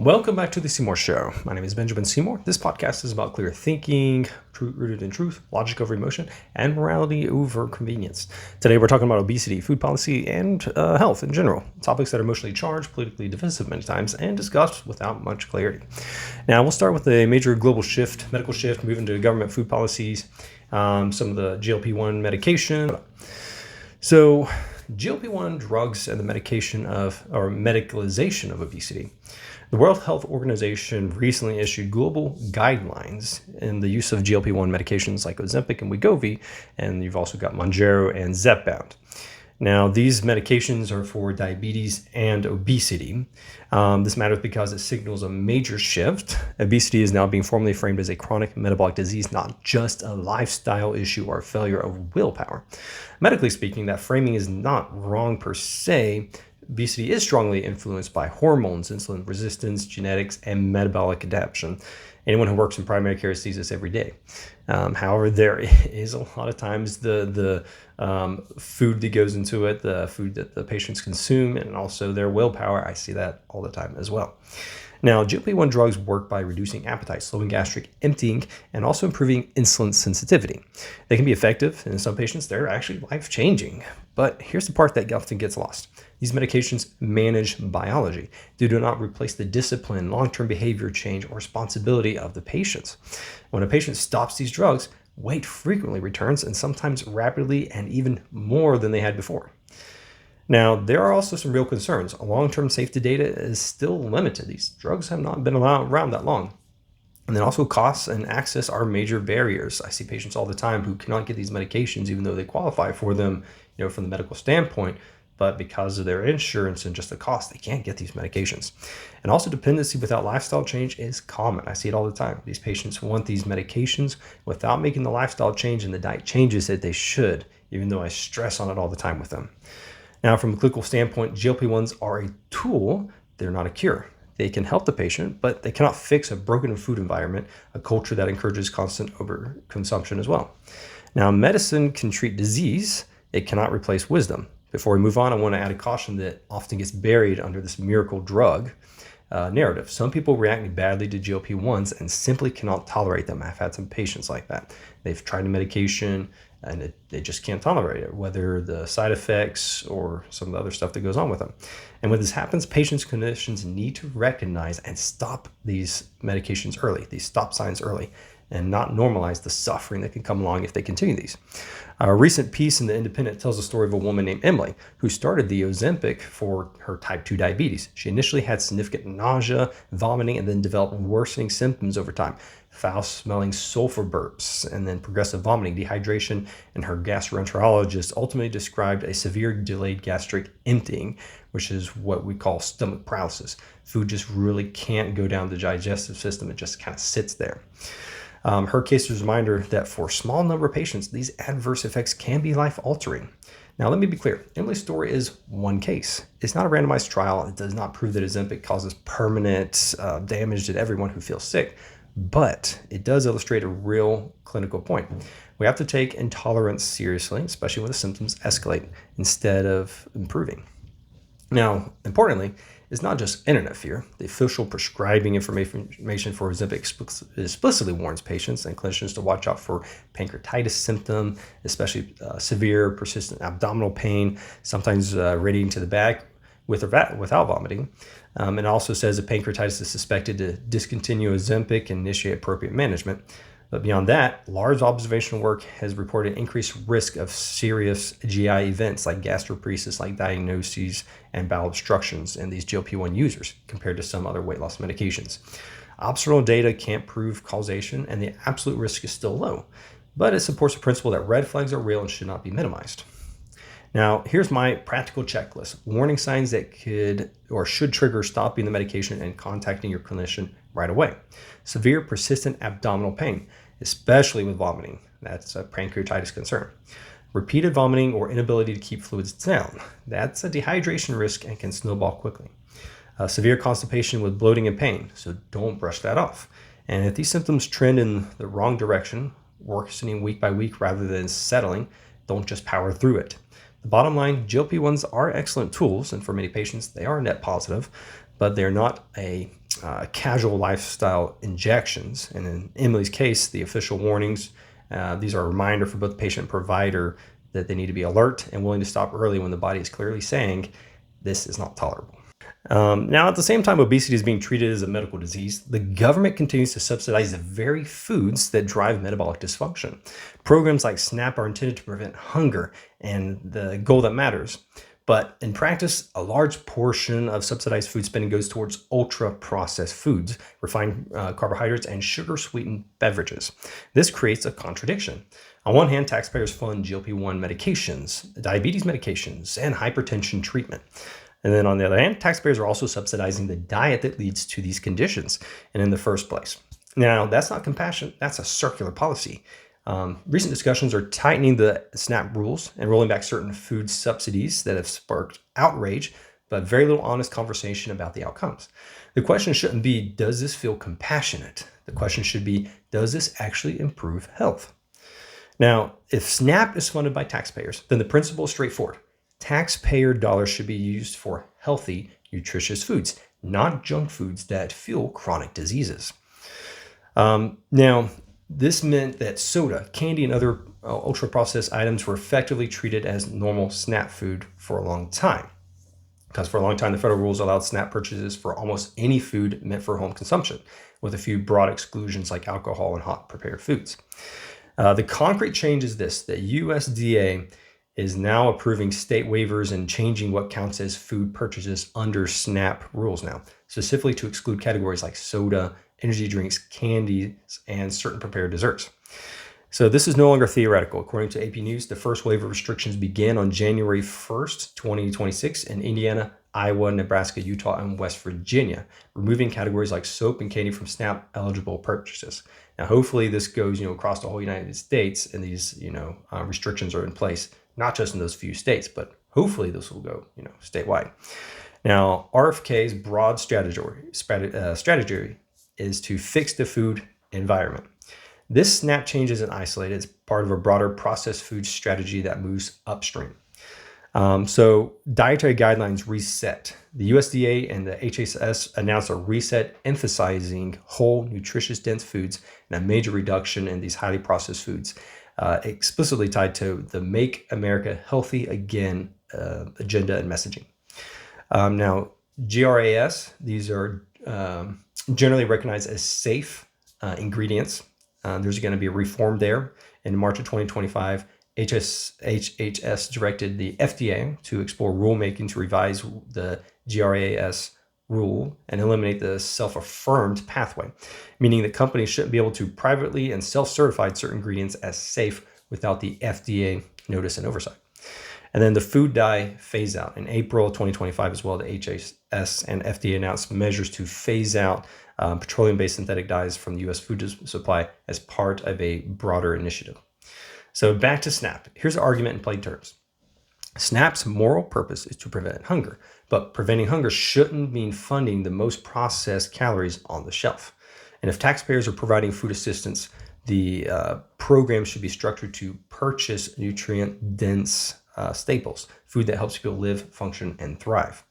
Welcome back to the Seymour Show. My name is Benjamin Seymour. This podcast is about clear thinking, rooted in truth, logic over emotion, and morality over convenience. Today we're talking about obesity, food policy, and health in general. Topics that are emotionally charged, politically divisive many times, and discussed without much clarity. Now we'll start with a major global shift, medical shift, moving to government food policies, some of the GLP-1 medication. So GLP-1 drugs and the medicalization of obesity. The World Health Organization recently issued global guidelines in the use of GLP-1 medications like Ozempic and Wegovy, and you've also got Mounjaro and Zepbound. Now, these medications are for diabetes and obesity. This matters because it signals a major shift. Obesity is now being formally framed as a chronic metabolic disease, not just a lifestyle issue or a failure of willpower. Medically speaking, that framing is not wrong per se. Obesity is strongly influenced by hormones, insulin resistance, genetics, and metabolic adaptation. Anyone who works in primary care sees this every day. However, there is a lot of times the food that goes into it, the food that the patients consume, and also their willpower. I see that all the time as well. Now, GLP-1 drugs work by reducing appetite, slowing gastric emptying, and also improving insulin sensitivity. They can be effective, and in some patients, they're actually life-changing. But here's the part that often gets lost. These medications manage biology. They do not replace the discipline, long-term behavior change, or responsibility of the patients. When a patient stops these drugs, weight frequently returns, and sometimes rapidly and even more than they had before. Now, there are also some real concerns. Long-term safety data is still limited. These drugs have not been around that long. And then also costs and access are major barriers. I see patients all the time who cannot get these medications even though they qualify for them, from the medical standpoint, but because of their insurance and just the cost, they can't get these medications. And also dependency without lifestyle change is common. I see it all the time. These patients want these medications without making the lifestyle change and the diet changes that they should, even though I stress on it all the time with them. Now, from a clinical standpoint, GLP-1s are a tool. They're not a cure. They can help the patient, but they cannot fix a broken food environment, a culture that encourages constant overconsumption as well. Now, medicine can treat disease. It cannot replace wisdom. Before we move on, I want to add a caution that often gets buried under this miracle drug narrative. Some people react badly to GLP-1s and simply cannot tolerate them. I've had some patients like that. They've tried the medication and they just can't tolerate it, whether the side effects or some of the other stuff that goes on with them. And when this happens, patients, clinicians need to recognize and stop these medications early, these stop signs early, and not normalize the suffering that can come along if they continue these. A recent piece in The Independent tells the story of a woman named Emily who started the Ozempic for her type 2 diabetes. She initially had significant nausea, vomiting, and then developed worsening symptoms over time. Foul-smelling sulfur burps, and then progressive vomiting, dehydration, and her gastroenterologist ultimately described a severe delayed gastric emptying, which is what we call stomach paralysis. Food just really can't go down the digestive system. It just kind of sits there. Her case is a reminder that for a small number of patients, these adverse effects can be life-altering. Now, let me be clear. Emily's story is one case. It's not a randomized trial. It does not prove that Ozempic causes permanent damage to everyone who feels sick, but it does illustrate a real clinical point. We have to take intolerance seriously, especially when the symptoms escalate instead of improving. Now, importantly, it's not just internet fear. The official prescribing information for Ozempic explicitly warns patients and clinicians to watch out for pancreatitis symptom, especially severe persistent abdominal pain, sometimes radiating to the back with or without vomiting. It also says that pancreatitis is suspected to discontinue Ozempic and initiate appropriate management. But beyond that, large observational work has reported increased risk of serious GI events like gastroparesis, like diagnoses and bowel obstructions in these GLP-1 users compared to some other weight loss medications. Observational data can't prove causation, and the absolute risk is still low, but it supports the principle that red flags are real and should not be minimized. Now, here's my practical checklist. Warning signs that could or should trigger stopping the medication and contacting your clinician right away. Severe persistent abdominal pain, especially with vomiting. That's a pancreatitis concern. Repeated vomiting or inability to keep fluids down. That's a dehydration risk and can snowball quickly. Severe constipation with bloating and pain, so don't brush that off. And if these symptoms trend in the wrong direction, worsening week by week rather than settling, don't just power through it. The bottom line, GLP-1s are excellent tools, and for many patients, they are net positive, but they're not a casual lifestyle injections. And in Emily's case, the official warnings, these are a reminder for both patient and provider that they need to be alert and willing to stop early when the body is clearly saying this is not tolerable. Now, at the same time obesity is being treated as a medical disease, the government continues to subsidize the very foods that drive metabolic dysfunction. Programs like SNAP are intended to prevent hunger and the goal that matters. But in practice, a large portion of subsidized food spending goes towards ultra-processed foods, refined carbohydrates, and sugar-sweetened beverages. This creates a contradiction. On one hand, taxpayers fund GLP-1 medications, diabetes medications, and hypertension treatment. And then on the other hand, taxpayers are also subsidizing the diet that leads to these conditions and in the first place. Now, that's not compassion, that's a circular policy. Recent discussions are tightening the SNAP rules and rolling back certain food subsidies that have sparked outrage, but very little honest conversation about the outcomes. The question shouldn't be, does this feel compassionate? The question should be, does this actually improve health? Now, if SNAP is funded by taxpayers, then the principle is straightforward. Taxpayer dollars should be used for healthy, nutritious foods, not junk foods that fuel chronic diseases. Now, this meant that soda, candy, and other ultra-processed items were effectively treated as normal SNAP food for a long time. Because for a long time, the federal rules allowed SNAP purchases for almost any food meant for home consumption, with a few broad exclusions like alcohol and hot prepared foods. The concrete change is this, that USDA is now approving state waivers and changing what counts as food purchases under SNAP rules now, specifically to exclude categories like soda, energy drinks, candies, and certain prepared desserts. So this is no longer theoretical. According to AP News, the first wave of restrictions began on January 1st, 2026 in Indiana, Iowa, Nebraska, Utah, and West Virginia, removing categories like soap and candy from SNAP eligible purchases. Now, hopefully this goes, across the whole United States, and these, restrictions are in place, not just in those few states, but hopefully this will go, statewide. Now, RFK's broad strategy is to fix the food environment. This SNAP change isn't isolated. It's part of a broader processed food strategy that moves upstream. So dietary guidelines reset. The USDA and the HHS announced a reset emphasizing whole, nutritious, dense foods and a major reduction in these highly processed foods, explicitly tied to the Make America Healthy Again agenda and messaging. Now, GRAS, these are generally recognized as safe ingredients. There's going to be a reform there. In March of 2025, HHS directed the FDA to explore rulemaking to revise the GRAS rule and eliminate the self-affirmed pathway, meaning that companies shouldn't be able to privately and self-certify certain ingredients as safe without the FDA notice and oversight. And then the food dye phase out. In April 2025 as well, the HHS and FDA announced measures to phase out petroleum-based synthetic dyes from the U.S. food supply as part of a broader initiative. So back to SNAP. Here's the argument in plain terms. SNAP's moral purpose is to prevent hunger, but preventing hunger shouldn't mean funding the most processed calories on the shelf. And if taxpayers are providing food assistance, the program should be structured to purchase nutrient-dense staples, food that helps people live, function, and thrive.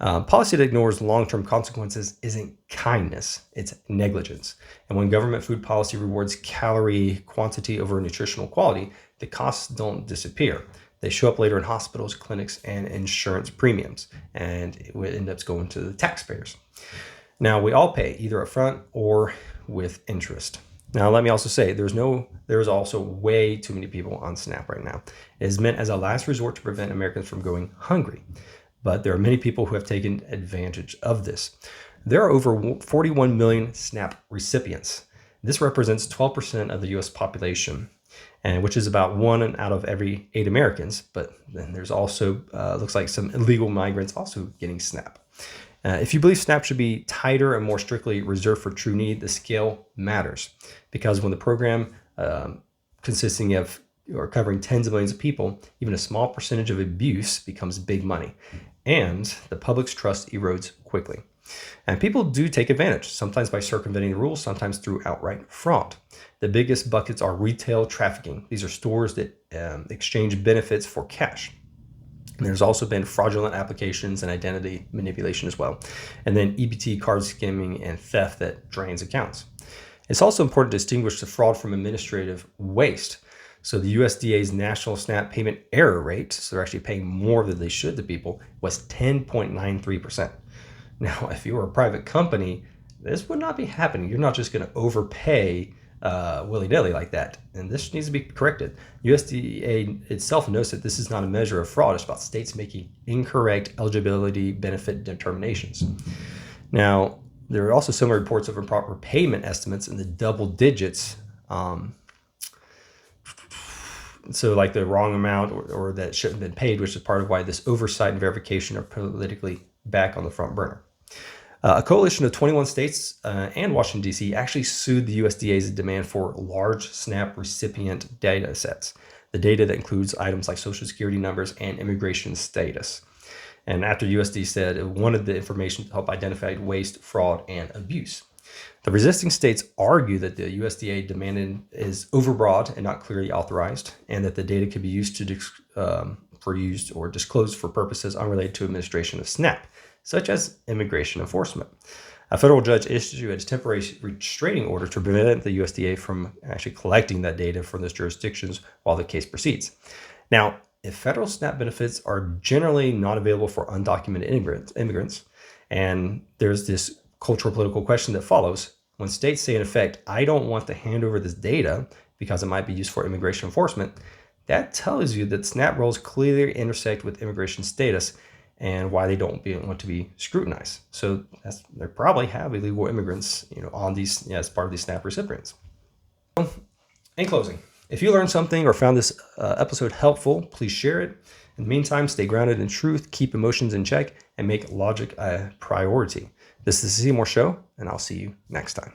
Policy that ignores long-term consequences isn't kindness, it's negligence. And when government food policy rewards calorie quantity over nutritional quality, the costs don't disappear. They show up later in hospitals, clinics, and insurance premiums, and it ends up going to the taxpayers. Now, we all pay either upfront or with interest. Now, let me also say, there is also way too many people on SNAP right now. It is meant as a last resort to prevent Americans from going hungry. But there are many people who have taken advantage of this. There are over 41 million SNAP recipients. This represents 12% of the U.S. population, and which is about 1 out of every 8 Americans. But then there's also, looks like some illegal migrants also getting SNAP. If you believe SNAP should be tighter and more strictly reserved for true need, the scale matters. Because when the program consisting of or covering tens of millions of people, even a small percentage of abuse becomes big money. And the public's trust erodes quickly. And people do take advantage, sometimes by circumventing the rules, sometimes through outright fraud. The biggest buckets are retail trafficking. These are stores that exchange benefits for cash. And there's also been fraudulent applications and identity manipulation as well. And then EBT card skimming and theft that drains accounts. It's also important to distinguish the fraud from administrative waste. So the USDA's national SNAP payment error rate, so they're actually paying more than they should to people, was 10.93%. Now, if you were a private company, this would not be happening. You're not just going to overpay willy-nilly like that. And this needs to be corrected. USDA itself notes that this is not a measure of fraud. It's about states making incorrect eligibility benefit determinations. Now, there are also similar reports of improper payment estimates in the double digits. So like the wrong amount or that shouldn't have been paid, which is part of why this oversight and verification are politically back on the front burner. A coalition of 21 states and Washington, D.C. actually sued the USDA's demand for large SNAP recipient data sets, the data that includes items like Social Security numbers and immigration status. And after USD said it wanted the information to help identify waste, fraud, and abuse. The resisting states argue that the USDA demanded is overbroad and not clearly authorized, and that the data could be used or disclosed for purposes unrelated to administration of SNAP, such as immigration enforcement. A federal judge issued a temporary restraining order to prevent the USDA from actually collecting that data from those jurisdictions while the case proceeds. Now, if federal SNAP benefits are generally not available for undocumented immigrants, and there's this cultural political question that follows, when states say in effect, I don't want to hand over this data because it might be used for immigration enforcement, that tells you that SNAP rolls clearly intersect with immigration status and why they don't want to be scrutinized. So they probably have illegal immigrants, on these as part of these SNAP recipients. In closing, if you learned something or found this episode helpful, please share it. In the meantime, stay grounded in truth, keep emotions in check, and make logic a priority. This is the Seymour Show, and I'll see you next time.